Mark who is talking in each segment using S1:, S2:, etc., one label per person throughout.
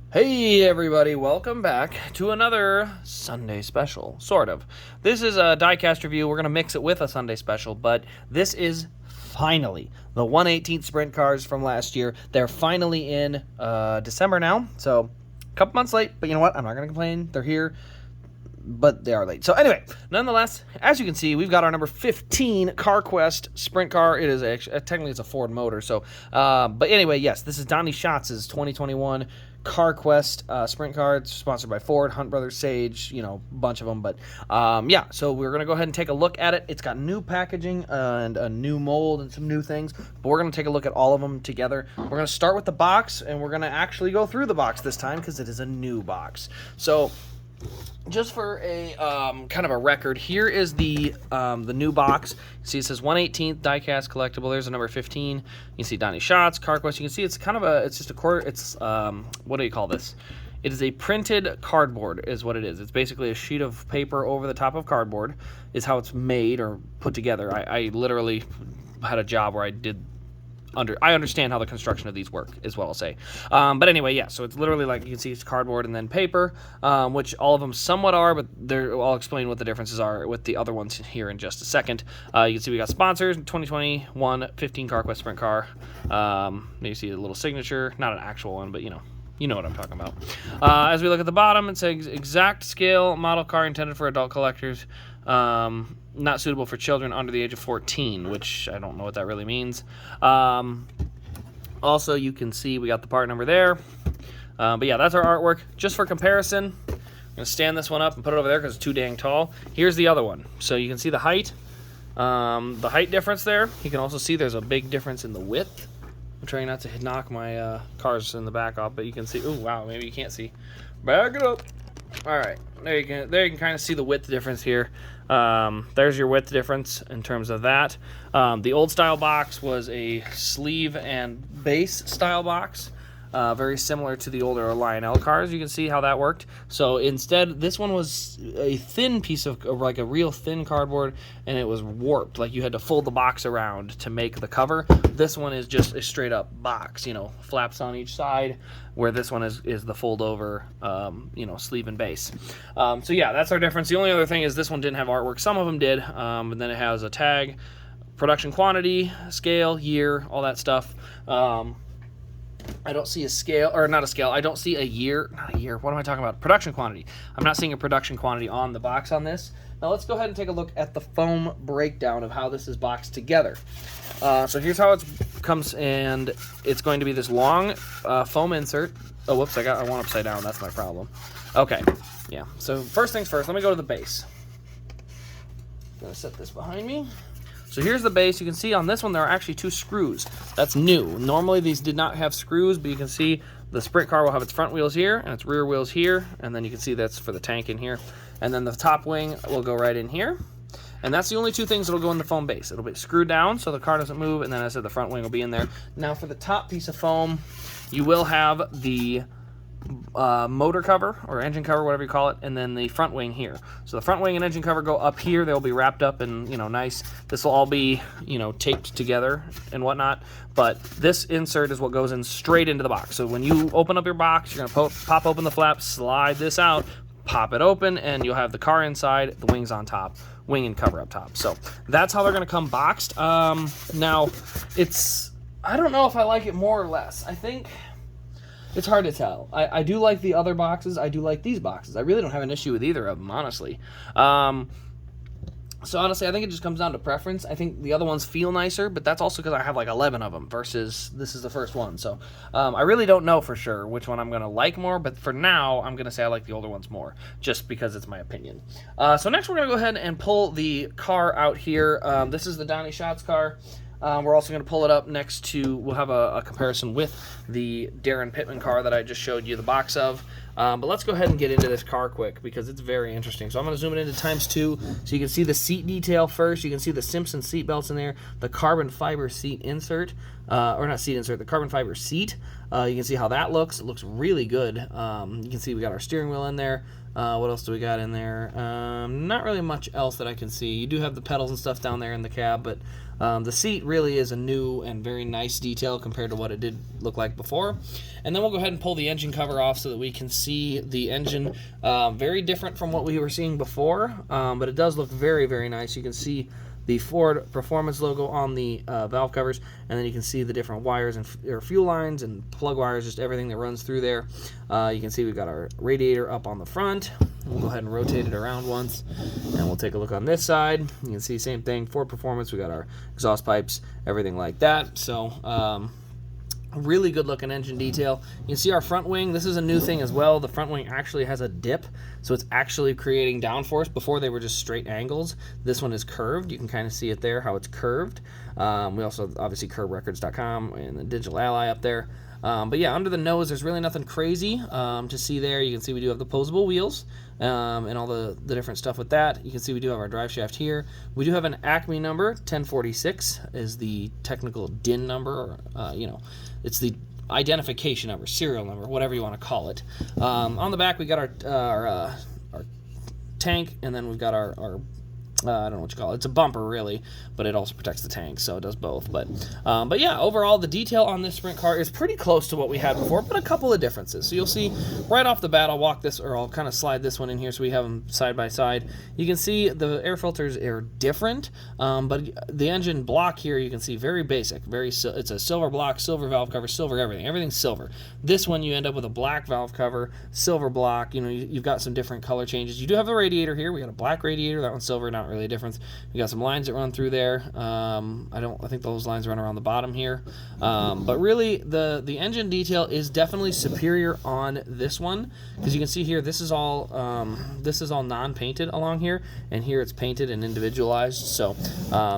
S1: Hey everybody, welcome back to another Sunday special, sort of. This is a Diecast review. We're going to mix it with a Sunday special, but this is finally the 1/18 sprint cars from last year. They're finally in December now, so a couple months late, but you know what? I'm not going to complain. They're here, but they are late. So anyway, nonetheless, as you can see, we've got our number 15 Carquest sprint car. It is technically it's a Ford motor. So, but anyway, yes, this is Donny Schatz's 2021 Carquest sprint car. It's sponsored by Ford, Hunt Brothers, Sage, you know, a bunch of them. But yeah, so we're gonna go ahead and take a look at it. It's got new packaging and a new mold and some new things. But we're gonna take a look at all of them together. We're gonna start with the box, and we're gonna actually go through the box this time because it is a new box. So, just for a kind of a record, here is the new box. You see it says 1/18 Diecast collectible. There's a number 15. You can see Donny Schatz, Carquest. You can see it's kind of it's just a quarter. It's what do you call this? It is a printed cardboard is what it is. It's basically a sheet of paper over the top of cardboard is how it's made or put together. I literally had a job where I understand how the construction of these work, is what I'll say. But anyway, yeah, so it's literally like you can see it's cardboard and then paper, which all of them somewhat are, but I'll explain what the differences are with the other ones here in just a second. You can see we got sponsors, 2021 15 Carquest Sprint car. You see a little signature, not an actual one, but you know what I'm talking about. As we look at the bottom, it says exact scale model car intended for adult collectors. Not suitable for children under the age of 14, which I don't know what that really means. Also, you can see we got the part number there. But yeah, that's our artwork. Just for comparison, I'm going to stand this one up and put it over there because it's too dang tall. Here's the other one. So you can see the height difference there. You can also see there's a big difference in the width. I'm trying not to knock my cars in the back off, but you can see. Oh wow, maybe you can't see. Back it up. All right, there you can kind of see the width difference here. There's your width difference in terms of that. The old style box was a sleeve and base style box, very similar to the older Lionel cars. You can see how that worked. So instead, this one was a thin piece of, like a real thin cardboard, and it was warped. Like you had to fold the box around to make the cover. This one is just a straight up box, flaps on each side, where this one is the fold over, sleeve and base. So yeah, that's our difference. The only other thing is this one didn't have artwork. Some of them did, and then it has a tag, production quantity, scale, year, all that stuff. I don't see a scale, or not a scale, I don't see a year, not a year, what am I talking about? Production quantity. I'm not seeing a production quantity on the box on this. Now let's go ahead and take a look at the foam breakdown of how this is boxed together. So here's how it comes, and it's going to be this long foam insert. Oh, whoops, I got one upside down, that's my problem. Okay, yeah, so first things first, let me go to the base. I'm gonna set this behind me. So here's the base. You can see on this one there are actually 2 screws. That's new. Normally these did not have screws, but you can see the sprint car will have its front wheels here and its rear wheels here, and then you can see that's for the tank in here. And then the top wing will go right in here. And that's the only 2 things that'll go in the foam base. It'll be screwed down so the car doesn't move, and then I said the front wing will be in there. Now for the top piece of foam, you will have the motor cover or engine cover, whatever you call it, and then the front wing here. So the front wing and engine cover go up here. They'll be wrapped up and nice. This will all be taped together and whatnot. But this insert is what goes in straight into the box. So when you open up your box, you're gonna pop open the flap, slide this out, pop it open, and you'll have the car inside, the wings on top, wing and cover up top. So that's how they're gonna come boxed. Now I don't know if I like it more or less. I think it's hard to tell. I do like the other boxes. I do like these boxes. I really don't have an issue with either of them, honestly. So honestly, I think it just comes down to preference. I think the other ones feel nicer, but that's also because I have like 11 of them versus this is the first one. So I really don't know for sure which one I'm going to like more, but for now, I'm going to say I like the older ones more, just because it's my opinion. So next, we're going to go ahead and pull the car out here. This is the Donny Schatz car. We're also going to pull it up next to, we'll have a comparison with the Darren Pittman car that I just showed you the box of. But let's go ahead and get into this car quick because it's very interesting. So I'm going to zoom it into ×2 so you can see the seat detail first. You can see the Simpson seat belts in there, the carbon fiber seat insert. or not seat insert, the carbon fiber seat. You can see how that looks. It looks really good. You can see we got our steering wheel in there. What else do we got in there? Not really much else that I can see. You do have the pedals and stuff down there in the cab, but the seat really is a new and very nice detail compared to what it did look like before. And then we'll go ahead and pull the engine cover off so that we can see the engine. Very different from what we were seeing before, but it does look very, very nice. You can see the Ford Performance logo on the valve covers, and then you can see the different wires and fuel lines and plug wires, just everything that runs through there. You can see we've got our radiator up on the front. We'll go ahead and rotate it around once, and we'll take a look on this side. You can see same thing, Ford Performance. We got our exhaust pipes, everything like that. So really good looking engine detail. You can see our front wing. This is a new thing as well. The front wing actually has a dip, so it's actually creating downforce. Before they were just straight angles. This one is curved. You can kind of see it there, how it's curved. We also obviously curbrecords.com and the Digital Ally up there. But yeah, under the nose, there's really nothing crazy to see there. You can see we do have the posable wheels and all the different stuff with that. You can see we do have our drive shaft here. We do have an Acme number, 1046 is the technical DIN number, or, it's the identification number, serial number, whatever you want to call it. On the back, we got our tank, and then we've got our I don't know what you call it. It's a bumper, really, but it also protects the tank, so it does both. But yeah, overall, the detail on this sprint car is pretty close to what we had before, but a couple of differences. So you'll see right off the bat, I'll kind of slide this one in here so we have them side by side. You can see the air filters are different, but the engine block here, you can see very basic. It's a silver block, silver valve cover, silver everything. Everything's silver. This one, you end up with a black valve cover, silver block. You've got some different color changes. You do have the radiator here. We got a black radiator. That one's silver, not really a difference. We got some lines that run through there. I think those lines run around the bottom here. But really, the engine detail is definitely superior on this one, because you can see here this is all non-painted along here, and here it's painted and individualized. So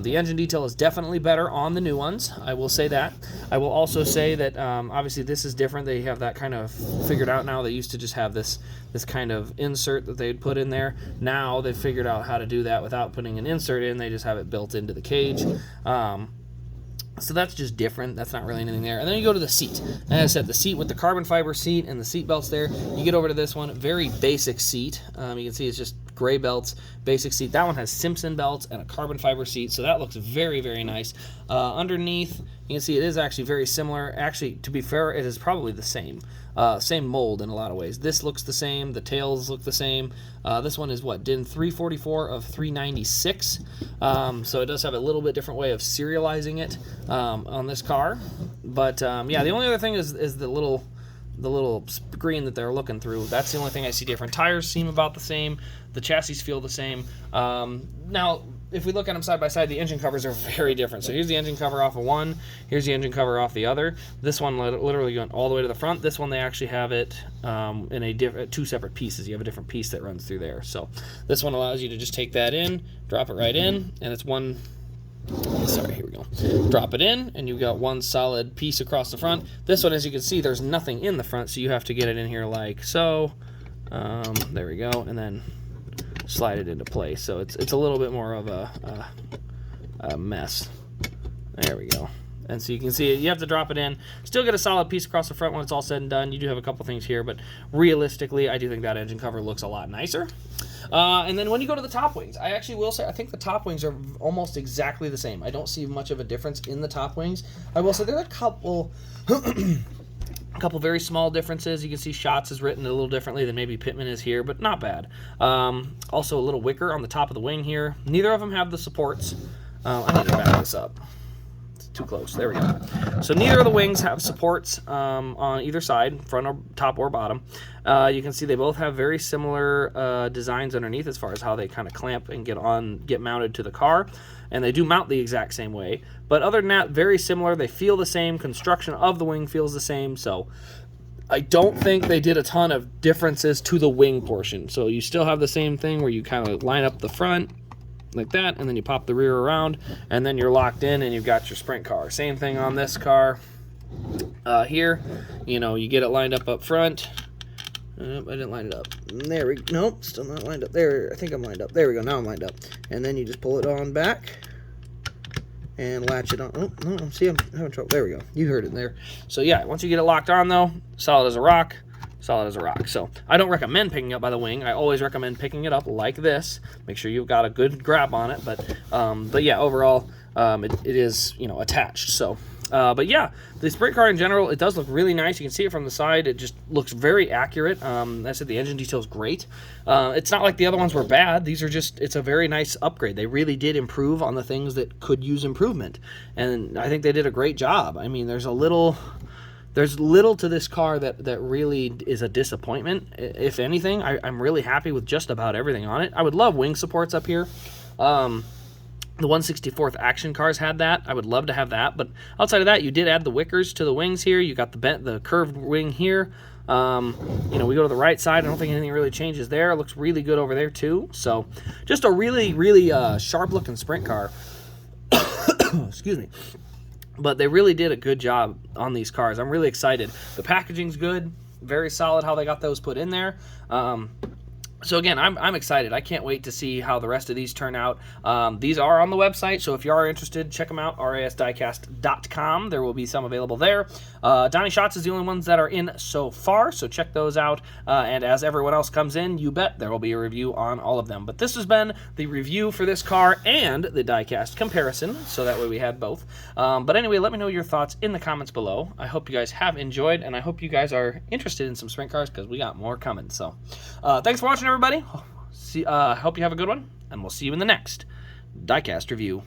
S1: the engine detail is definitely better on the new ones. I will say that. I will also say that obviously this is different. They have that kind of figured out now. They used to just have this kind of insert that they'd put in there. Now they've figured out how to do that without putting an insert in. They just have it built into the cage. So that's just different. That's not really anything there. And then you go to the seat. As I said, the seat with the carbon fiber seat and the seat belts there. You get over to this one, very basic seat. You can see it's just gray belts, basic seat. That one has Simpson belts and a carbon fiber seat, so that looks very, very nice. Underneath, you can see it is actually very similar. Actually, to be fair, it is probably the same. Same mold in a lot of ways. This looks the same. The tails look the same. This one is what? DIN 344 of 396. So it does have a little bit different way of serializing it on this car. But yeah, the only other thing is the little screen that they're looking through. That's the only thing I see different. Tires seem about the same. The chassis feel the same. Now, if we look at them side by side, the engine covers are very different. So here's the engine cover off of one. Here's the engine cover off the other. This one literally going all the way to the front. This one, they actually have it in two separate pieces. You have a different piece that runs through there. So this one allows you to just take that in, drop it right in, and it's one... Sorry, here we go. Drop it in, and you've got one solid piece across the front. This one, as you can see, there's nothing in the front, so you have to get it in here like so. There we go, and then slide it into place. So it's a little bit more of a mess. There we go. And so you can see it, you have to drop it in. Still get a solid piece across the front when it's all said and done. You do have a couple things here, but realistically, I do think that engine cover looks a lot nicer. And then when you go to the top wings, I actually will say I think the top wings are almost exactly the same. I don't see much of a difference in the top wings. I will say there are a couple a couple very small differences. You can see Schatz is written a little differently than maybe Pittman is here, but not bad. Also a little wicker on the top of the wing here. Neither of them have the supports. I need to back this up. Too close. There we go. So neither of the wings have supports on either side, front or top or bottom. You can see they both have very similar designs underneath as far as how they kind of clamp and get mounted to the car, and they do mount the exact same way. But other than that, very similar. They feel the same. Construction of the wing feels the same. So I don't think they did a ton of differences to the wing portion. So you still have the same thing where you kind of line up the front like that, and then you pop the rear around, and then you're locked in and you've got your sprint car. Same thing on this car here. You get it lined up front. I didn't line it up. There we go. Nope, still not lined up. There, I think I'm lined up. There we go. Now I'm lined up. And then you just pull it on back, and latch it on. Oh, no, see, I'm having trouble. There we go. You heard it there. So yeah, once you get it locked on though, solid as a rock. Solid as a rock. So I don't recommend picking it up by the wing. I always recommend picking it up like this. Make sure you've got a good grab on it. But yeah, overall, it is, you know, attached. So, but yeah, the sprint car in general, it does look really nice. You can see it from the side. It just looks very accurate. I said the engine detail is great. It's not like the other ones were bad. These are just, it's a very nice upgrade. They really did improve on the things that could use improvement. And I think they did a great job. I mean, there's little to this car that really is a disappointment. If anything, I'm really happy with just about everything on it. I would love wing supports up here. The 1/64th action cars had that. I would love to have that. But outside of that, you did add the wickers to the wings here. You got the curved wing here. You know, we go to the right side. I don't think anything really changes there. It looks really good over there too. So just a really, really sharp looking sprint car. Excuse me. But they really did a good job on these cars. I'm really excited. The packaging's good. Very solid how they got those put in there. So again, I'm excited. I can't wait to see how the rest of these turn out. These are on the website, so if you are interested, check them out, rasdiecast.com. There will be some available there. Donny Schatz is the only ones that are in so far, so check those out. And as everyone else comes in, you bet there will be a review on all of them. But this has been the review for this car and the Diecast comparison, so that way we had both. But anyway, let me know your thoughts in the comments below. I hope you guys have enjoyed, and I hope you guys are interested in some sprint cars, because we got more coming. So thanks for watching, everybody. Hope you have a good one, and we'll see you in the next Diecast review.